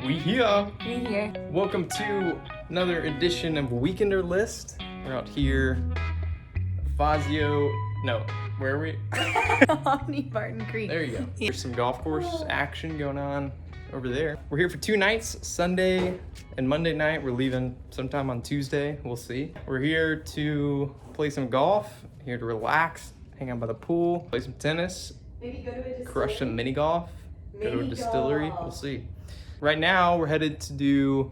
We here. We here. Welcome to another edition of Weekender List. We're out here, Fazio. No, where are we? Omni Barton Creek. There you go. There's some golf course action going on over there. We're here for 2 nights, Sunday and Monday night. We're leaving sometime on Tuesday. We'll see. We're here to play some golf, here to relax, hang out by the pool, play some tennis, Maybe go to a distillery. crush some mini golf, go to a Mini distillery. golf. We'll see. Right now, we're headed to do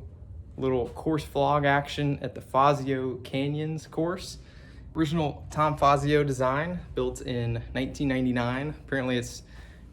a little course vlog action at the Fazio Canyons course. Original Tom Fazio design, built in 1999. Apparently it's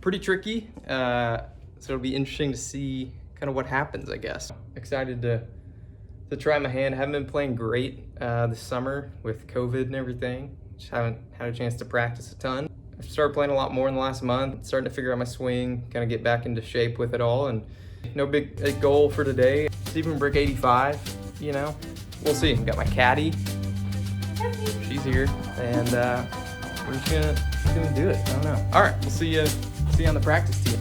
pretty tricky, so it'll be interesting to see kind of what happens, I guess. Excited to try my hand. Haven't been playing great this summer with COVID and everything. Just haven't had a chance to practice a ton. I've started playing a lot more in the last month, starting to figure out my swing, kind of get back into shape with it all, and no big goal for today. Even break 85, you know? We'll see. Got my caddy. She's here, and we're just gonna do it. I don't know. All right, we'll see you on the practice tee.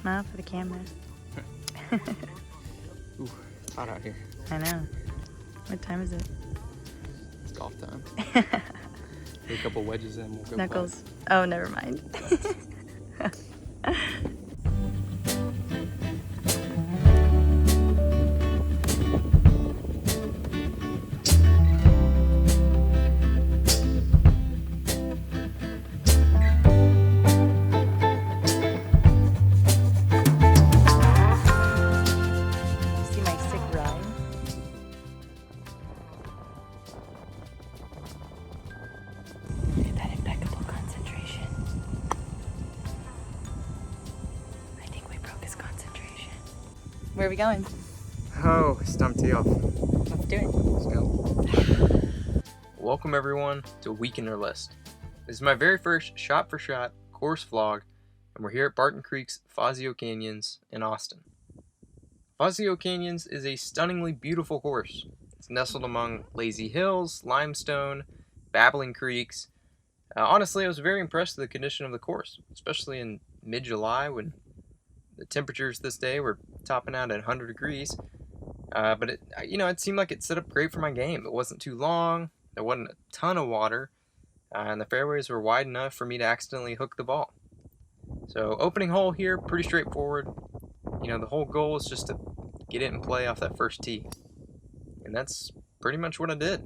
Smile for the camera. Ooh, it's hot out here. I know. What time is it? It's golf time. Put a couple wedges in, we'll go Knuckles. Oh, never mind. See my sick ride? Look at that impeccable concentration. I think we broke his concentration. Where are we going? Oh, it's time to tee off. Let's do it. Let's go. Welcome everyone to Weekender List. This is my very first shot-for-shot course vlog, and we're here at Barton Creek's Fazio Canyons in Austin. Fazio Canyons is a stunningly beautiful course. It's nestled among lazy hills, limestone, babbling creeks. Honestly, I was very impressed with the condition of the course, especially in mid-July when the temperatures this day were topping out at 100 degrees. But it seemed like it set up great for my game. It wasn't too long, there wasn't a ton of water, and the fairways were wide enough for me to accidentally hook the ball. So opening hole here, pretty straightforward. The whole goal is just to get it in play off that first tee. And that's pretty much what I did.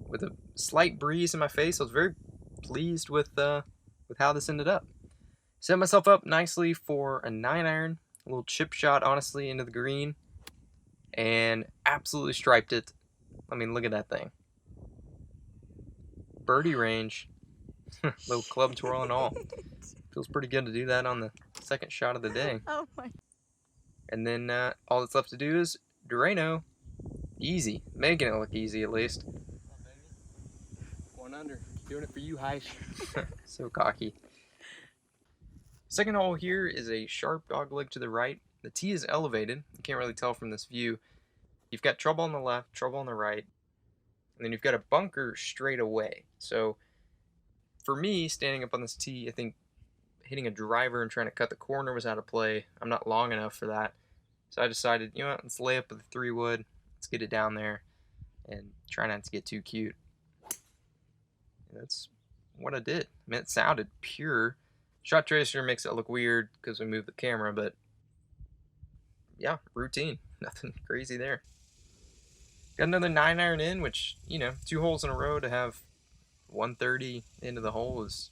With a slight breeze in my face, I was very pleased with how this ended up. Set myself up nicely for a 9-iron, a little chip shot, honestly, into the green, and absolutely striped it. I mean, look at that thing. Birdie range, little club twirl and all. Feels pretty good to do that on the second shot of the day. Oh my. And then all that's left to do is Drano. Easy. Making it look easy, at least. 1 under. Doing it for you, Heish. So cocky. Second hole here is a sharp dogleg to the right. The tee is elevated. You can't really tell from this view. You've got trouble on the left, trouble on the right, and then you've got a bunker straight away. So for me, standing up on this tee, I think hitting a driver and trying to cut the corner was out of play. I'm not long enough for that. So I decided, let's lay up with the 3-wood. Let's get it down there and try not to get too cute. And that's what I did. I mean, it sounded pure. Shot tracer makes it look weird because we moved the camera, but yeah, routine. Nothing crazy there. Got another 9-iron in, which, 2 holes in a row to have 130 into the hole is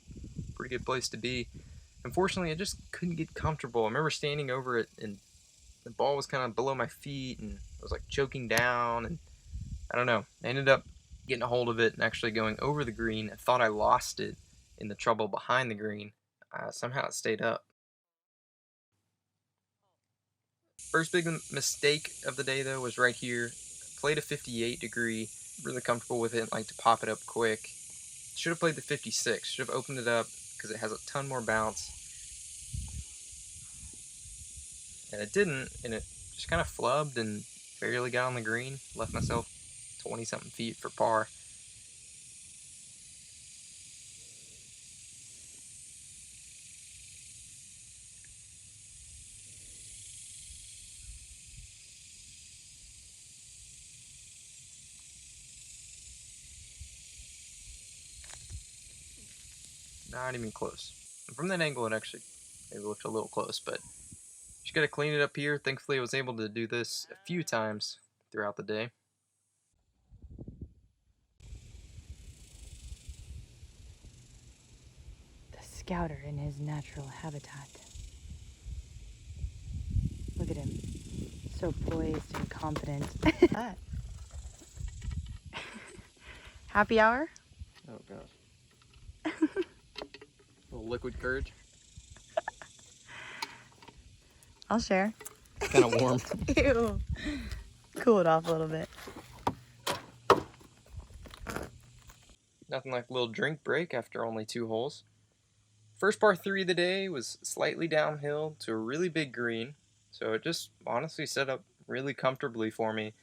pretty good place to be. Unfortunately, I just couldn't get comfortable. I remember standing over it, and the ball was kind of below my feet, and I was like choking down, and I don't know. I ended up getting a hold of it and actually going over the green. I thought I lost it in the trouble behind the green. Somehow it stayed up. First big mistake of the day, though, was right here. Played a 58 degree, really comfortable with it, and like to pop it up quick. Should have played the 56, should have opened it up because it has a ton more bounce. And it didn't, and it just kind of flubbed and barely got on the green. Left myself 20-something feet for par. Not even close. And from that angle, it actually maybe looked a little close, but just got to clean it up here. Thankfully, I was able to do this a few times throughout the day. The scouter in his natural habitat. Look at him. So poised and confident. Happy hour? Oh, God. A little liquid courage. I'll share. Kind of warm. Ew. Cool it off a little bit. Nothing like a little drink break after only 2 holes. First par 3 of the day was slightly downhill to a really big green, so it just honestly set up really comfortably for me.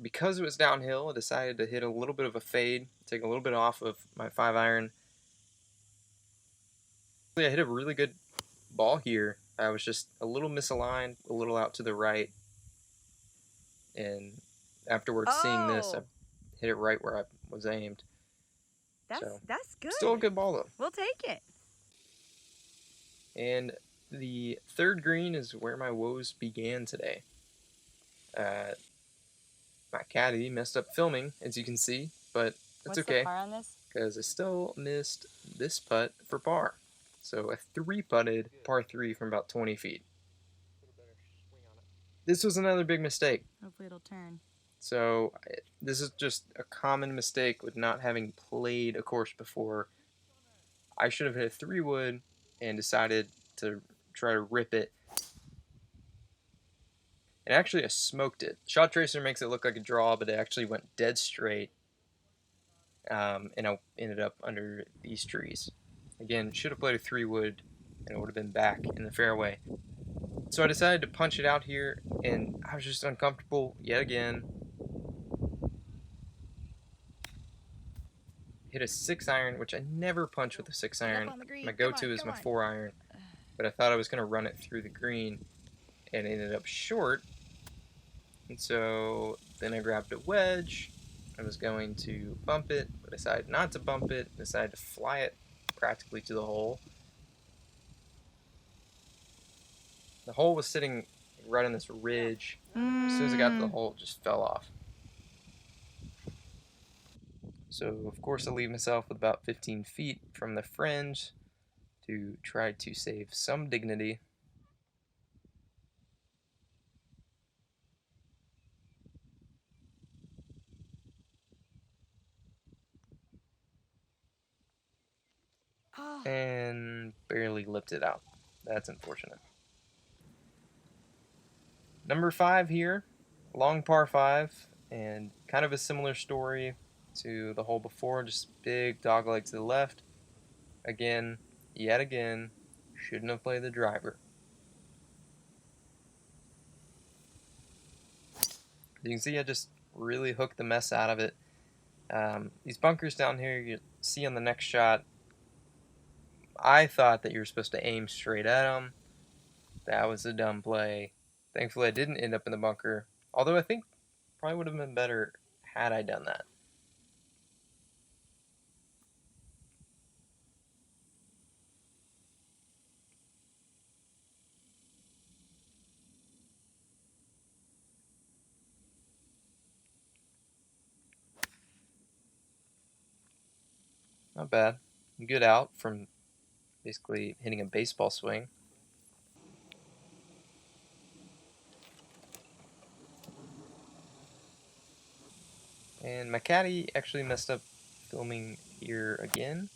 Because it was downhill, I decided to hit a little bit of a fade, take a little bit off of my 5-iron. I hit a really good ball here. I was just a little misaligned, a little out to the right, and afterwards seeing this, I hit it right where I was aimed. That's good. Still a good ball though. We'll take it. And the third green is where my woes began today. My caddy messed up filming, as you can see, but that's okay, What's the par on this? because I still missed this putt for par. So I 3-putted par 3 from about 20 feet. This was another big mistake. Hopefully it'll turn. So this is just a common mistake with not having played a course before. I should have hit a 3-wood and decided to try to rip it. And actually I smoked it. Shot tracer makes it look like a draw, but it actually went dead straight. And I ended up under these trees. Again, should have played a 3-wood and it would have been back in the fairway. So I decided to punch it out here, and I was just uncomfortable yet again. Hit a 6-iron, which I never punch with a 6-iron. My go-to is my 4-iron, but I thought I was going to run it through the green, and it ended up short. And so then I grabbed a wedge. I was going to bump it, but I decided not to bump it. Decided to fly it practically to the hole. The hole was sitting right on this ridge. As soon as I got to the hole, it just fell off. So, of course, I leave myself with about 15 feet from the fringe to try to save some dignity. And barely lipped it out. That's unfortunate. Number 5 here, long par 5, and kind of a similar story to the hole before, just big dogleg to the left. Again, yet again, shouldn't have played the driver. You can see I just really hooked the mess out of it. These bunkers down here you see on the next shot, I thought that you were supposed to aim straight at them. That was a dumb play. Thankfully I didn't end up in the bunker, although I think probably would have been better had I done that. Not bad. good out from basically hitting a baseball swing. And my caddy actually messed up filming here again.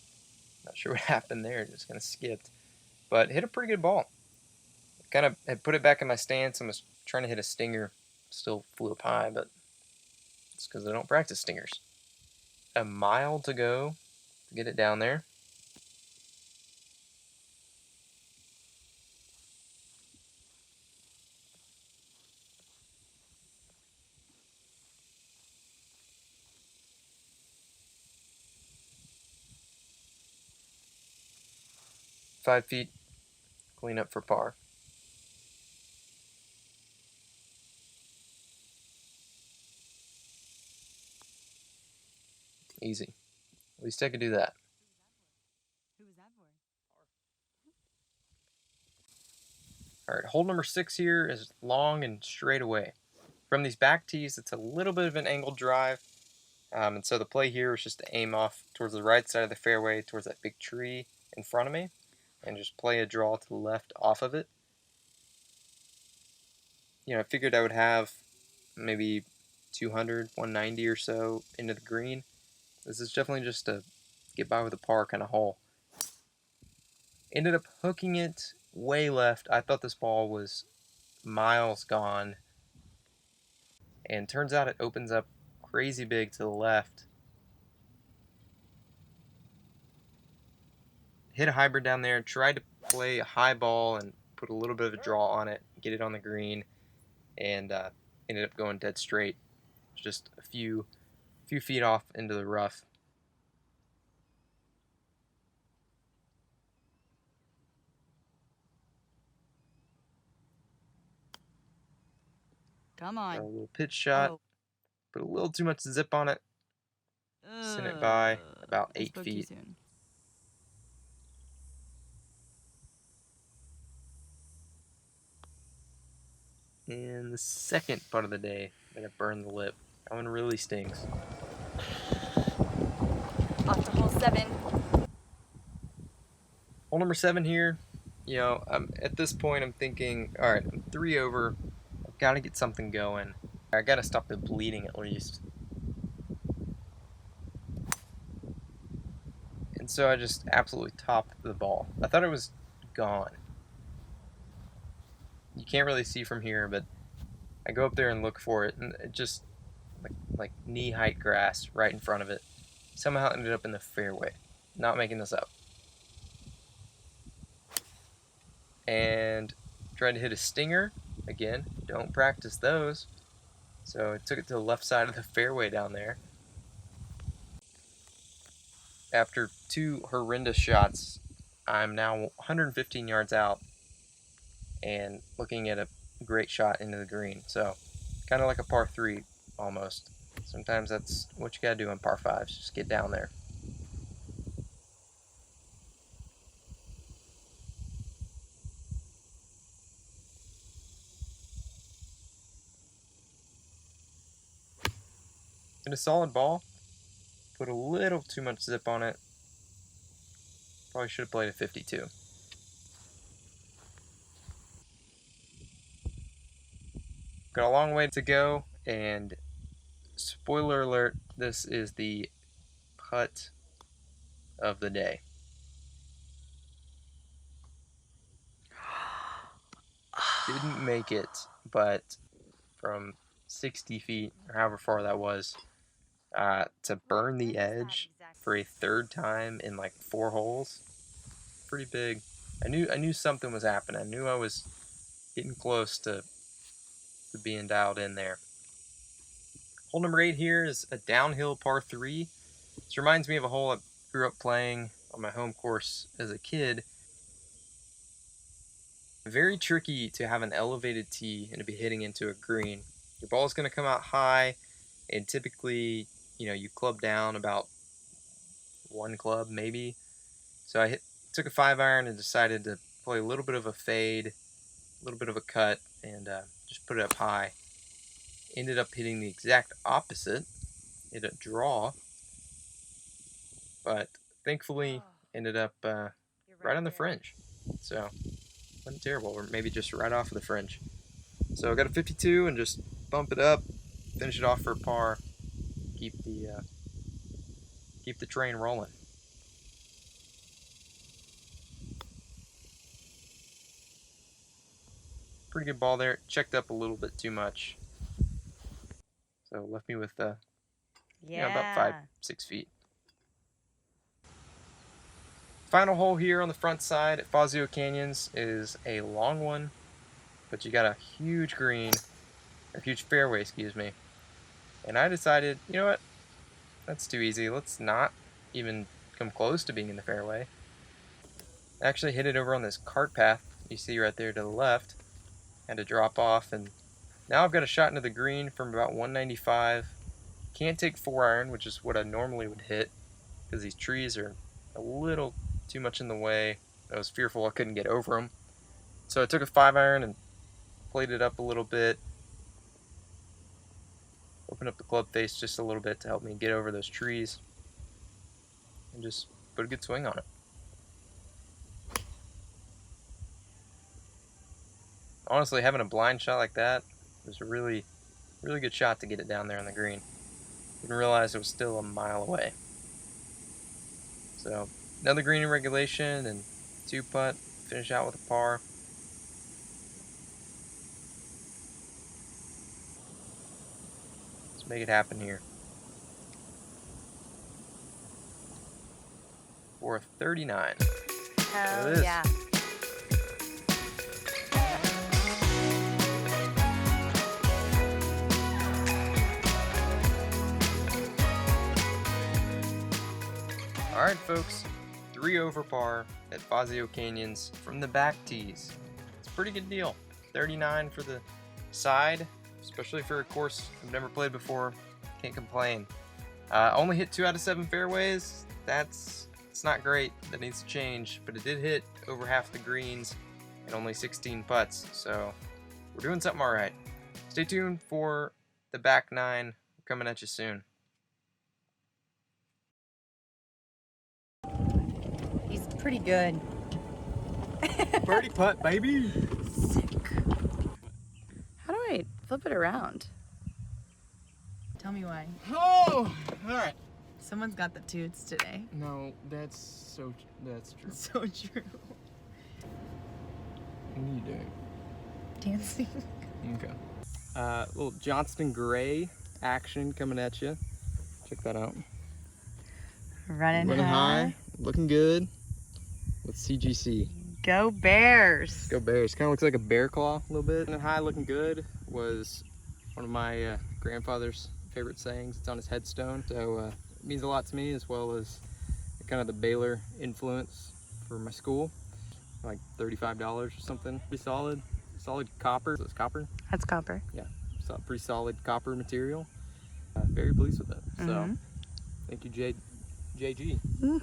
Not sure what happened there, just kind of skipped. But hit a pretty good ball. Kind of had put it back in my stance and was trying to hit a stinger. Still flew up high, but it's because I don't practice stingers. A mile to go to get it down there. Five feet, clean up for par. Easy. At least I could do that. Who was that for? All right, hole number 6 here is long and straight away. From these back tees, it's a little bit of an angled drive. And so the play here was just to aim off towards the right side of the fairway, towards that big tree in front of me, and just play a draw to the left off of it. I figured I would have maybe 200, 190 or so into the green. This is definitely just a get by with a par kind of hole. Ended up hooking it way left. I thought this ball was miles gone. And turns out it opens up crazy big to the left. Hit a hybrid down there, tried to play a high ball and put a little bit of a draw on it, get it on the green, and ended up going dead straight. Just a few feet off into the rough. Come Got a on. little pitch shot, Oh. put a little too much zip on it, sent it by about I 8 spoke too feet. soon. And the second putt of the day that I burned the lip. That one really stings. Off to hole 7. Hole number 7 here. At this point, I'm thinking, all right, I'm 3 over. I've got to get something going. I got to stop the bleeding at least. And so I just absolutely topped the ball. I thought it was gone. You can't really see from here, but I go up there and look for it, and it just like knee-height grass right in front of it. Somehow ended up in the fairway. Not making this up. And tried to hit a stinger. Again, don't practice those. So I took it to the left side of the fairway down there. After 2 horrendous shots, I'm now 115 yards out and looking at a great shot into the green. So kind of like a par 3 almost. Sometimes that's what you got to do on par 5s. Just get down there. Hit a solid ball. Put a little too much zip on it. Probably should have played a 52. Got a long way to go, and spoiler alert, this is the putt of the day. Didn't make it, but from 60 feet, or however far that was, to burn the edge for a 3rd time in like 4 holes, pretty big. I knew something was happening. I knew I was getting close to being dialed in there. Hole number 8 here is a downhill par 3. This reminds me of a hole I grew up playing on my home course as a kid. Very tricky to have an elevated tee and to be hitting into a green. Your ball is going to come out high, and typically, you club down about 1 club maybe. So I took a 5-iron and decided to play a little bit of a fade, a little bit of a cut, and just put it up high. Ended up hitting the exact opposite, hit a draw, but thankfully ended up right on the fringe. So wasn't terrible, or maybe just right off of the fringe. So I got a 52 and just bump it up, finish it off for a par, keep the train rolling. Pretty good ball there. Checked up a little bit too much, so left me with about 5-6 feet. Final hole here on the front side at Fazio Canyons is a long one, but you got a huge green, or huge fairway, excuse me. And I decided, you know what, that's too easy. Let's not even come close to being in the fairway. I actually hit it over on this cart path you see right there to the left. Had to drop off, and now I've got a shot into the green from about 195. Can't take 4-iron, which is what I normally would hit, because these trees are a little too much in the way. I was fearful I couldn't get over them. So I took a 5-iron and played it up a little bit. Opened up the club face just a little bit to help me get over those trees. And just put a good swing on it. Honestly, having a blind shot like that was a really good shot to get it down there on the green. Didn't realize it was still a mile away. So another green in regulation and 2 putt, finish out with a par. Let's make it happen here. For a 39. Hell yeah. Alright folks, 3 over par at Fazio Canyons from the back tees. It's a pretty good deal. 39 for the side, especially for a course I've never played before. Can't complain. Only hit 2 out of 7 fairways. It's not great. That needs to change, but it did hit over half the greens and only 16 putts, so we're doing something alright. Stay tuned for the back 9. We're coming at you soon. He's pretty good. Birdie putt, baby! Sick. How do I flip it around? Tell me why. Oh! Alright. Someone's got the toots today. No, that's true. So true. What are you doing? Dancing. Okay. Little Johnston Gray action coming at you. Check that out. Running high. Looking good. With CGC. Go Bears. Go Bears. Kind of looks like a bear claw a little bit. Running high, looking good was one of my grandfather's favorite sayings. It's on his headstone, so it means a lot to me, as well as kind of the Baylor influence for my school. Like $35 or something. Pretty solid copper. So it's copper? That's copper. Yeah, so pretty solid copper material. Very pleased with it. So thank you, JG.